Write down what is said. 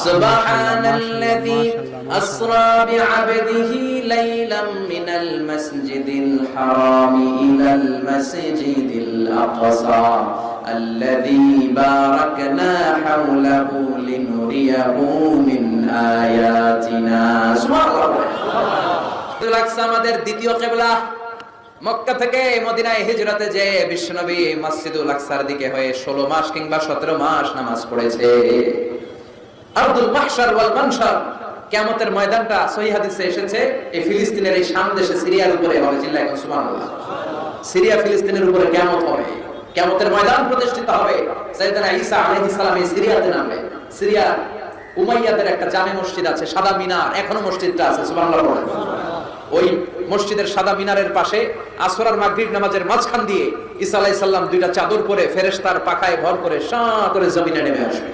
সুবহানাল্লাযী আসরা বিআবদিহি লাইলাম মিনাল মাসজিদিল হারাম ইলাল মাসজিদিল আকসা আল্লাযী বারাকনা হাওলাহু লিনুরিয়াহু মিন আয়াতিনা। সুবহানাল্লাহ। মাসজিদুল আকসা আমাদের দ্বিতীয় কিবলা। মক্কা থেকে মদিনায় হিজরতে যে বিশ্বনবী মসজিদুল আকসার দিকে হয়ে 16 মাস কিংবা 17 মাস নামাজ পড়েছে। আরদুল মাহশার ওয়াল মানশার, কিয়ামতের ময়দানটা সহিহ হাদিসে এসেছে এই ফিলিস্তিনের এই শাম দেশে সিরিয়ার উপরে হবে। জিল্লাহ সুবহানাল্লাহ। সিরিয়া ফিলিস্তিনের উপরে কিয়ামত হবে, কিয়ামতের ময়দান প্রতিষ্ঠিত হবে। সাইয়েদনা ঈসা আলাইহিস সালাম এই সিরিয়াতে নামবে। সিরিয়া উমাইয়াদের একটা জামে মসজিদ আছে, সাদা মিনার, এখনো মসজিদটা আছে। সুবহানাল্লাহ বলেন। ওই মসজিদের সাদা মিনারের পাশে আসর আর মাগরিব নামাজের মাঝখান দিয়ে ঈসা আলাইহিস সালাম দুইটা চাদর পরে ফেরেশতার পাখায় ভর করে শাঁ করে জমিনে নেমে আসবে।